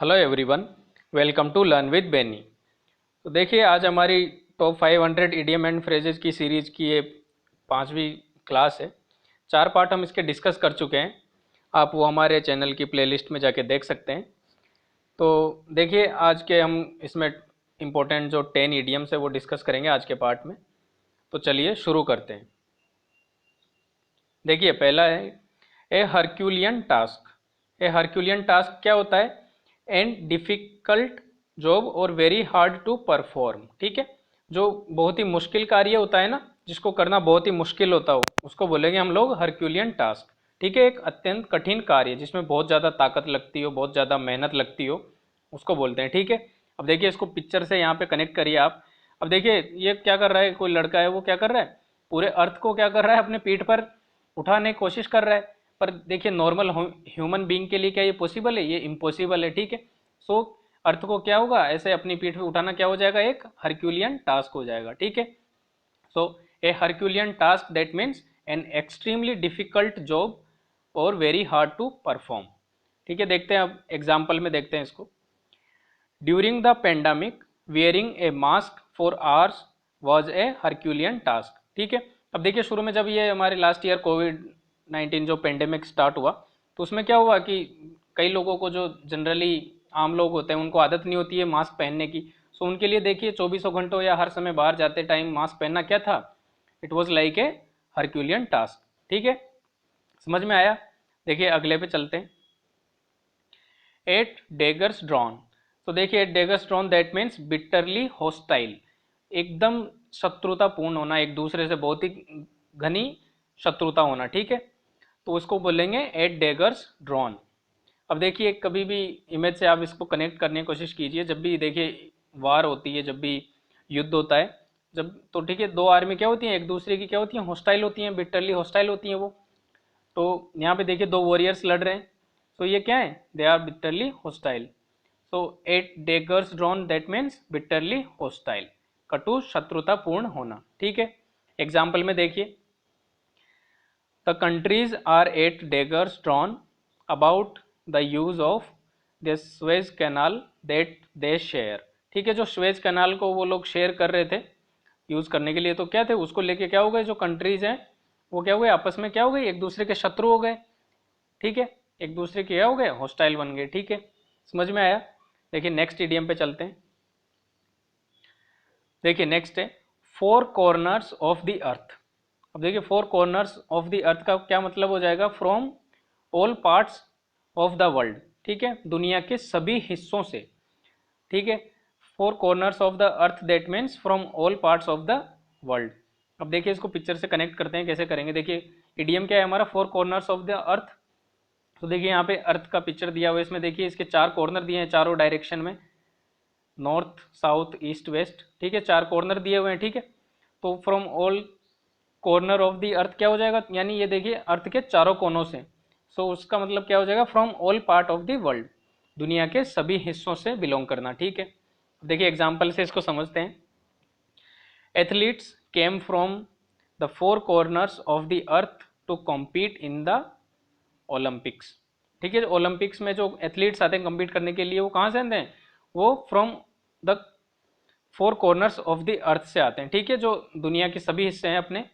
Hello everyone, welcome to learn with Benny. तो देखिए, आज हमारी टॉप 500 इडियम एंड फ्रेजेस की सीरीज की ये पांचवी क्लास है। 4 पार्ट हम इसके डिस्कस कर चुके हैं। आप वो हमारे चैनल की प्लेलिस्ट में जाके देख सकते हैं। तो देखिए, आज के हम इसमें इम्पोर्टेंट जो 10 इडियम्स है वो डिस्कस करेंगे आज के पार्ट में। तो चलिए शुरू करते हैं। देखिए, पहला है ए हरक्यूलियन टास्क। ए हरक्यूलियन टास्क क्या होता है? एंड डिफिकल्ट जॉब और वेरी हार्ड टू परफॉर्म। ठीक है, जो बहुत ही मुश्किल कार्य होता है ना, जिसको करना बहुत ही मुश्किल होता हो, उसको बोलेंगे हम लोग हरक्यूलियन टास्क। ठीक है, एक अत्यंत कठिन कार्य जिसमें बहुत ज़्यादा ताकत लगती हो, बहुत ज़्यादा मेहनत लगती हो, उसको बोलते हैं। ठीक है, अब देखिए इसको पिक्चर से यहाँ पे कनेक्ट करिए आप। अब देखिए ये क्या कर रहा है, कोई लड़का है, वो क्या कर रहा है, पूरे अर्थ को क्या कर रहा है, अपने पीठ पर उठाने की कोशिश कर रहा है। पर देखिए, नॉर्मल ह्यूमन बीइंग के लिए क्या ये पॉसिबल है? ये इम्पॉसिबल है। ठीक है, सो अर्थ को क्या होगा, ऐसे अपनी पीठ पे उठाना क्या हो जाएगा, एक हरक्यूलियन टास्क हो जाएगा। ठीक है, so a herculean task that means an extremely difficult job और वेरी हार्ड टू परफॉर्म। ठीक है, देखते हैं अब एग्जाम्पल में देखते हैं इसको। During the pandemic wearing A mask for hours was a herculean task. ठीक है, अब देखिए शुरू में जब ये हमारे लास्ट ईयर कोविड-19 जो पेंडेमिक स्टार्ट हुआ, तो उसमें क्या हुआ कि कई लोगों को, जो जनरली आम लोग होते हैं, उनको आदत नहीं होती है मास्क पहनने की। सो उनके लिए देखिए 24 घंटों या हर समय बाहर जाते टाइम मास्क पहनना क्या था, it was like a herculean task. ठीक है, समझ में आया? देखिए अगले पे चलते हैं। 8 daggers drawn। तो देखिए 8 daggers drawn that means bitterly hostile, एकदम शत्रुतापूर्ण होना, एक दूसरे से बहुत ही घनी शत्रुता होना। ठीक है, तो उसको बोलेंगे 8 daggers drawn। अब देखिए कभी भी इमेज से आप इसको कनेक्ट करने की कोशिश कीजिए। जब भी देखिए वार होती है, जब भी युद्ध होता है, जब तो ठीक है, दो आर्मी क्या होती हैं, एक दूसरे की क्या होती हैं, हॉस्टाइल होती हैं, बिटरली हॉस्टाइल होती हैं वो। तो यहाँ पे देखिए दो वॉरियर्स लड़ रहे हैं, सो ये क्या है, they are bitterly hostile. So 8 daggers drawn that means bitterly hostile, कटु शत्रुतापूर्ण होना। ठीक है, एग्जाम्पल में देखिए, the countries are 8 daggers drawn about the use of the Suez canal that they share. ठीक है, जो स्वेज कैनाल को वो लोग शेयर कर रहे थे यूज करने के लिए, तो क्या थे, उसको लेके क्या हो गए, जो कंट्रीज हैं वो क्या हुए, आपस में क्या हो गई, एक दूसरे के शत्रु हो गए। ठीक है, एक दूसरे के क्या हो गए, हॉस्टाइल बन गए। ठीक है, समझ में आया? देखिए नेक्स्ट इडियम पे चलते हैं। देखिए नेक्स्ट है फोर कॉर्नर्स ऑफ द अर्थ। अब देखिए फोर कॉर्नर्स ऑफ द अर्थ का क्या मतलब हो जाएगा, from all parts of the world. ठीक है, दुनिया के सभी हिस्सों से। ठीक है, four corners of the earth that means from all parts of the world. अब देखिए इसको पिक्चर से कनेक्ट करते हैं, कैसे करेंगे। देखिए इडियम क्या है हमारा, फोर कॉर्नर्स ऑफ द अर्थ। तो देखिए यहाँ पे अर्थ का पिक्चर दिया हुआ है, इसमें देखिए इसके 4 कॉर्नर दिए हैं, चारों डायरेक्शन में, नॉर्थ साउथ ईस्ट वेस्ट। ठीक है, 4 कॉर्नर दिए हुए हैं। ठीक है, तो from all corner of the अर्थ क्या हो जाएगा, यानी ये देखिए अर्थ के चारों कोनों से। सो उसका मतलब क्या हो जाएगा, from all part of the world, दुनिया के सभी हिस्सों से बिलोंग करना। ठीक है, देखिए एग्जाम्पल से इसको समझते हैं। Athletes came from the four corners of the earth to compete in the Olympics. ठीक है, ओलंपिक्स में जो एथलीट्स आते हैं कम्पीट करने के लिए, वो कहाँ से आते हैं, वो from the four corners of the अर्थ से आते हैं। ठीक है, जो दुनिया के सभी हिस्से हैं अपने,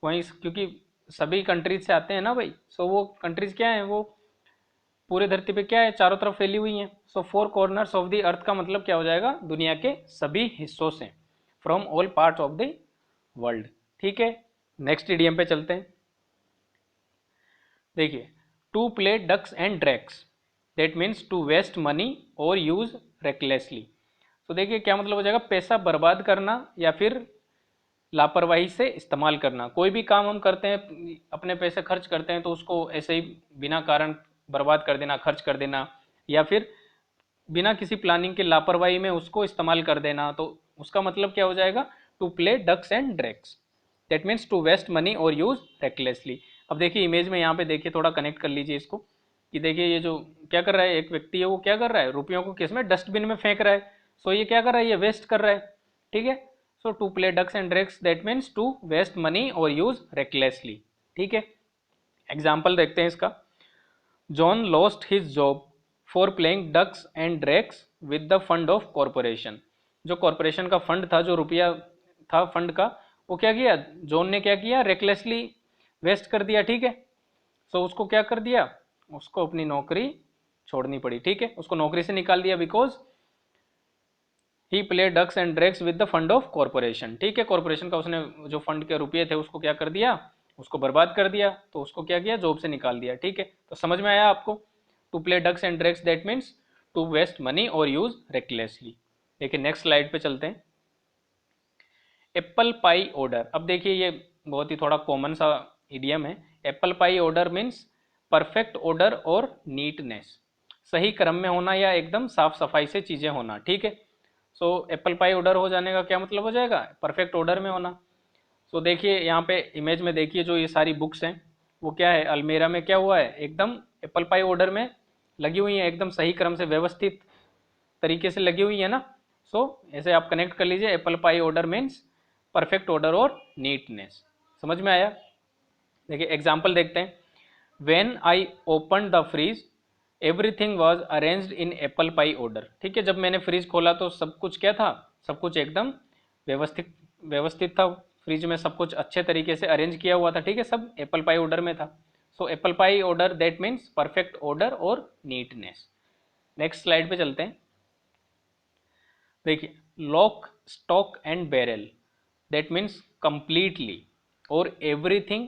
वहीं, क्योंकि सभी कंट्रीज से आते हैं ना भाई। सो वो कंट्रीज क्या है, वो पूरे धरती पे क्या है, चारों तरफ फैली हुई हैं। So four corners of the अर्थ का मतलब क्या हो जाएगा, दुनिया के सभी हिस्सों से, from all part of the world. ठीक है, नेक्स्ट इडियम पे चलते हैं। देखिए to play ducks and drakes that means to waste money और यूज रेकलेसली। तो देखिए क्या मतलब हो जाएगा, पैसा बर्बाद करना या फिर लापरवाही से इस्तेमाल करना। कोई भी काम हम करते हैं, अपने पैसे खर्च करते हैं, तो उसको ऐसे ही बिना कारण बर्बाद कर देना, खर्च कर देना, या फिर बिना किसी प्लानिंग के लापरवाही में उसको इस्तेमाल कर देना, तो उसका मतलब क्या हो जाएगा, to play ducks and drakes that means to waste money और यूज रेकलेसली। अब देखिए इमेज में यहाँ पे देखिए, थोड़ा कनेक्ट कर लीजिए इसको, कि देखिए ये जो क्या कर रहा है, एक व्यक्ति है, वो क्या कर रहा है, रुपयों को किसमें, डस्टबिन में फेंक रहा है। सो ये क्या कर रहा है, ये वेस्ट कर रहा है। ठीक है, so to play ducks and drakes that means to waste money और यूज रेकलेसली। ठीक है, एग्जाम्पल देखते हैं इसका। John lost his job for playing ducks and drakes with the fund of corporation. जो कॉरपोरेशन का फंड था, जो रुपया था फंड का, वो क्या किया, जॉन ने क्या किया, रेकलेसली वेस्ट कर दिया। ठीक है, तो उसको क्या कर दिया, उसको अपनी नौकरी छोड़नी पड़ी। ठीक है, उसको नौकरी से निकाल दिया because he play ducks and drakes with the fund of corporation. ठीक है, कॉरपोरेशन का उसने जो फंड के रुपये थे उसको क्या कर दिया, उसको बर्बाद कर दिया, तो उसको क्या किया, जॉब से निकाल दिया। ठीक है, तो समझ में आया आपको। To play ducks and drakes that means to waste money और यूज रेकलेसली। देखिए नेक्स्ट स्लाइड पे चलते हैं। Apple pie order. अब देखिए ये बहुत ही थोड़ा कॉमन सा इडियम है। Apple pie order means perfect order और नीटनेस, सही क्रम में होना या एकदम साफ सफाई से चीजें होना। ठीक है, सो एप्पल पाई ऑर्डर हो जाने का क्या मतलब हो जाएगा, परफेक्ट ऑर्डर में होना। सो देखिए यहाँ पे इमेज में देखिए जो ये सारी बुक्स हैं वो क्या है, अलमेरा में क्या हुआ है, एकदम एप्पल पाई ऑर्डर में लगी हुई है, एकदम सही क्रम से व्यवस्थित तरीके से लगी हुई है ना। सो ऐसे आप कनेक्ट कर लीजिए, apple pie order means perfect order और नीटनेस। समझ में आया। देखिए एग्जाम्पल देखते हैं। When I open the fridge everything was arranged in apple pie order. ठीक है, जब मैंने फ्रीज खोला तो सब कुछ क्या था, सब कुछ एकदम व्यवस्थित व्यवस्थित था। फ्रिज में सब कुछ अच्छे तरीके से अरेंज किया हुआ था। ठीक है, सब एप्पल पाई ऑर्डर में था। So apple pie order that means perfect order और नीटनेस। नेक्स्ट स्लाइड पे चलते हैं। देखिए lock stock and barrel that means completely और एवरीथिंग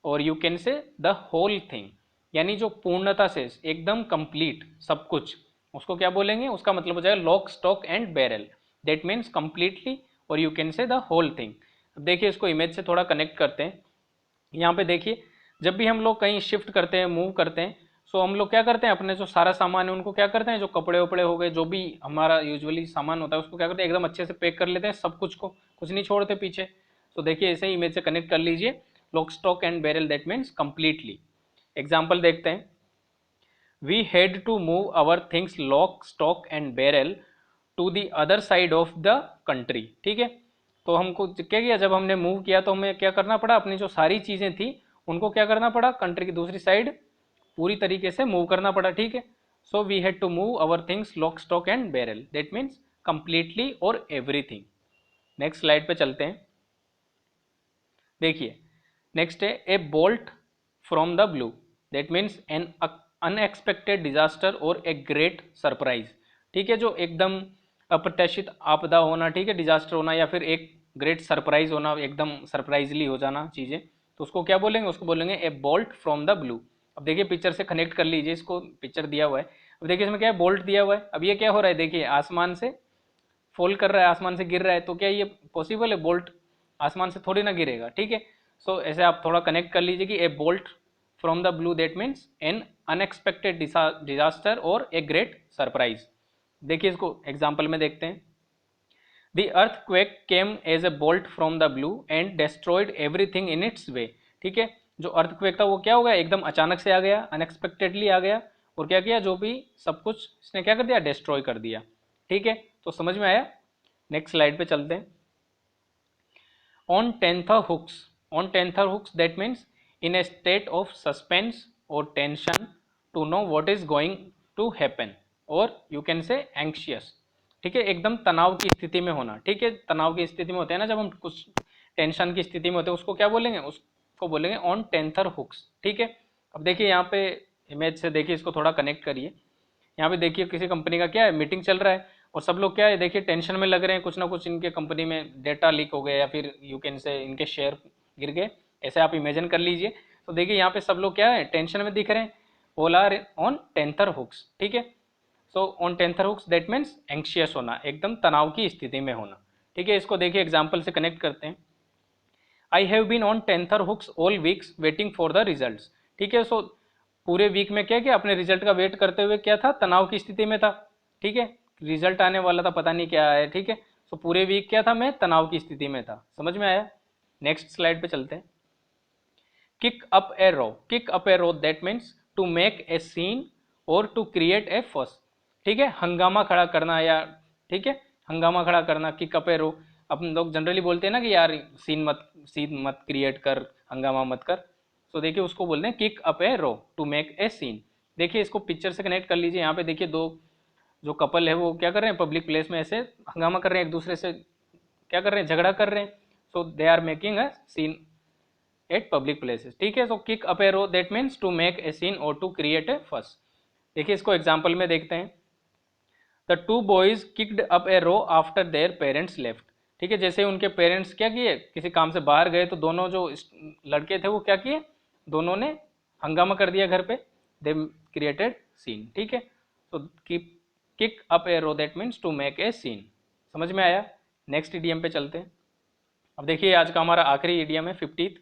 और you can say the whole thing, यानी जो पूर्णता से एकदम कंप्लीट सब कुछ, उसको क्या बोलेंगे, उसका मतलब हो जाएगा lock stock and barrel that means completely और you can say the whole thing. अब देखिए इसको इमेज से थोड़ा कनेक्ट करते हैं। यहाँ पे देखिए जब भी हम लोग कहीं शिफ्ट करते हैं, मूव करते हैं, सो हम लोग क्या करते हैं, अपने जो सारा सामान है उनको क्या करते हैं, जो कपड़े वपड़े हो गए, जो भी हमारा यूजुअली सामान होता है उसको क्या करते हैं, एकदम अच्छे से पैक कर लेते हैं, सब कुछ को कुछ नहीं छोड़ते पीछे। तो देखिए ऐसे ही इमेज से कनेक्ट कर लीजिए, lock stock and barrel that means completely. Example देखते हैं। We had to move our things lock stock and barrel to the other side of the country. ठीक है, तो हमको क्या किया, जब हमने मूव किया तो हमें क्या करना पड़ा, अपनी जो सारी चीजें थी उनको क्या करना पड़ा, कंट्री की दूसरी साइड पूरी तरीके से मूव करना पड़ा। ठीक है, so we had to move our things lock stock and barrel that means completely और एवरीथिंग। नेक्स्ट स्लाइड पे चलते हैं। देखिए नेक्स्ट है a bolt from the blue that means an unexpected disaster और ए ग्रेट सरप्राइज। ठीक है, जो एकदम अप्रत्याशित आपदा होना, ठीक है, डिजास्टर होना या फिर एक ग्रेट सरप्राइज होना, एकदम सरप्राइजली हो जाना चीजें, तो उसको क्या बोलेंगे, उसको बोलेंगे ए बोल्ट फ्रॉम द ब्लू। अब देखिए पिक्चर से कनेक्ट कर लीजिए, इसको पिक्चर दिया हुआ है। अब देखिए इसमें क्या है, बोल्ट दिया हुआ है। अब ये क्या हो रहा है, देखिए आसमान से फॉल कर रहा है, आसमान से गिर रहा है, तो क्या ये पॉसिबल है, बोल्ट आसमान से थोड़ी ना गिरेगा। ठीक है, सो ऐसे आप थोड़ा कनेक्ट कर लीजिए कि ए bolt from the blue that means an unexpected disaster और ए ग्रेट सरप्राइज। देखिए इसको एग्जाम्पल में देखते हैं। The earthquake came as a bolt from the blue and destroyed everything in its way. ठीक है, जो अर्थक्वेक था वो क्या हो गया, एकदम अचानक से आ गया, अनएक्सपेक्टेडली आ गया, और क्या किया, जो भी सब कुछ इसने क्या कर दिया, डिस्ट्रॉय कर दिया। ठीक है, तो समझ में आया। नेक्स्ट स्लाइड पे चलते हैं। On tenterhooks, on tenterhooks that means in a state of suspense और tension to know what is going to happen और यू कैन से एंक्शियस। ठीक है, एकदम तनाव की स्थिति में होना। ठीक है, तनाव की स्थिति में होते हैं ना, जब हम कुछ टेंशन की स्थिति में होते हैं, उसको क्या बोलेंगे, उसको बोलेंगे ऑन टेंथर हुक्स। ठीक है, अब देखिए यहाँ पे इमेज से देखिए, इसको थोड़ा कनेक्ट करिए। यहाँ पे देखिए किसी कंपनी का क्या है, मीटिंग चल रहा है और सब लोग क्या है, देखिए टेंशन में लग रहे हैं, कुछ ना कुछ इनके कंपनी में डेटा लीक हो गया या फिर यू कैन से इनके शेयर गिर गए, ऐसे आप इमेजिन कर लीजिए। तो देखिए यहाँ पे सब लोग क्या है, टेंशन में दिख रहे हैं, all are on tenterhooks. ठीक है, so on tenterhooks that means anxious होना, एकदम तनाव की स्थिति में होना। ठीक है, इसको देखिए एग्जाम्पल से कनेक्ट करते हैं। I have been on tenterhooks all weeks waiting for the results. ठीक है, सो पूरे वीक में क्या किया, अपने रिजल्ट का वेट करते हुए क्या था, तनाव की स्थिति में था। ठीक है, रिजल्ट आने वाला था, पता नहीं क्या है। ठीक है, सो पूरे वीक क्या था, मैं तनाव की स्थिति में था। समझ में आया। नेक्स्ट स्लाइड पे चलते हैं। Kick up a row, kick up a row that means to make a scene और टू क्रिएट ए फस। ठीक है, हंगामा खड़ा करना, या ठीक है, हंगामा खड़ा करना, किक अप ए रो। अपन लोग जनरली बोलते हैं ना कि यार सीन मत क्रिएट कर, हंगामा मत कर। तो देखिए उसको बोलते हैं kick up a row, to make a scene. देखिए इसको पिक्चर से कनेक्ट कर लीजिए। यहाँ पे देखिए दो जो कपल है वो क्या कर रहे हैं, पब्लिक प्लेस में ऐसे हंगामा कर रहे हैं, एक दूसरे से क्या कर रहे हैं, झगड़ा कर रहे हैं। So they are making a scene at public places. ठीक है, so kick up a row that means to make a scene और टू क्रिएट ए फस। देखिए इसको एग्जाम्पल में देखते हैं। The two boys kicked up a row after their parents left. ठीक है, जैसे उनके पेरेंट्स क्या किए, किसी काम से बाहर गए, तो दोनों जो लड़के थे वो क्या किए, दोनों ने हंगामा कर दिया घर पे। They created scene. ठीक है, तो kick up a row that means to make a scene. समझ में आया? नेक्स्ट इडियम पे चलते हैं। अब देखिए आज का हमारा आखिरी इडियम है 50th।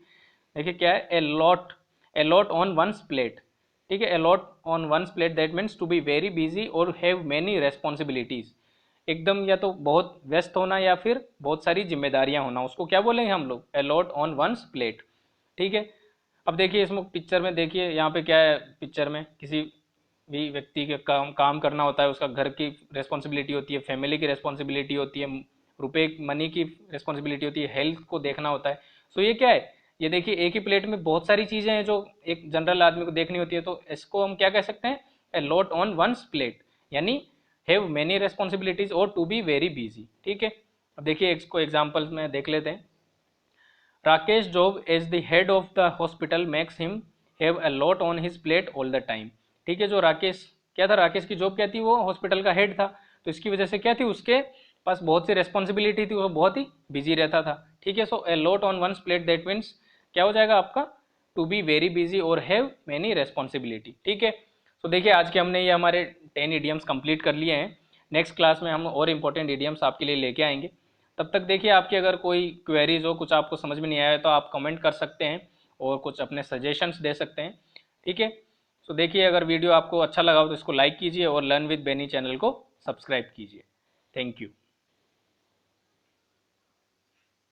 देखिए क्या है, a lot on one's plate. ठीक है, a lot on one's plate that means to be very busy और हैव मैनी रेस्पॉन्सिबिलिटीज। एकदम या तो बहुत व्यस्त होना या फिर बहुत सारी जिम्मेदारियां होना, उसको क्या बोलेंगे हम लोग, a lot on one's plate. ठीक है, अब देखिए इसमें पिक्चर में देखिए यहाँ पे क्या है, पिक्चर में किसी भी व्यक्ति के काम करना होता है, उसका घर की रिस्पॉन्सिबिलिटी होती है, फैमिली की रिस्पॉन्सिबिलिटी होती है, रुपए मनी की रिस्पॉन्सिबिलिटी होती है, हेल्थ को देखना होता है। सो ये क्या है, ये देखिए एक ही प्लेट में बहुत सारी चीजें हैं जो एक जनरल आदमी को देखनी होती है, तो इसको हम क्या कह सकते हैं, a lot on one's plate, यानी हैव मेनी रेस्पॉन्सिबिलिटीज और टू बी वेरी बिजी। ठीक है, अब देखिए इसको एग्जाम्पल में देख लेते हैं। Rakesh job as the head of the hospital makes him have a lot on his plate all the time. ठीक है, जो राकेश क्या था, राकेश की जॉब क्या थी, वो हॉस्पिटल का हेड था, तो इसकी वजह से क्या थी, उसके पास बहुत सी रेस्पॉन्सिबिलिटी थी, वो बहुत ही बिजी रहता था। ठीक है, so a lot on one's plate that means क्या हो जाएगा आपका, टू बी वेरी बिजी और हैव मैनी रेस्पॉन्सिबिलिटी। ठीक है, तो देखिए आज के हमने ये हमारे 10 इडियम्स कंप्लीट कर लिए हैं। नेक्स्ट क्लास में हम और इंपॉर्टेंट इडियम्स आपके लिए लेके आएंगे। तब तक देखिए आपकी अगर कोई क्वेरीज हो, कुछ आपको समझ में नहीं आया तो आप कमेंट कर सकते हैं और कुछ अपने सजेशंस दे सकते हैं। ठीक है, तो देखिए अगर वीडियो आपको अच्छा लगा हो तो इसको लाइक कीजिए और लर्न विद बेनी चैनल को सब्सक्राइब कीजिए। Thank you.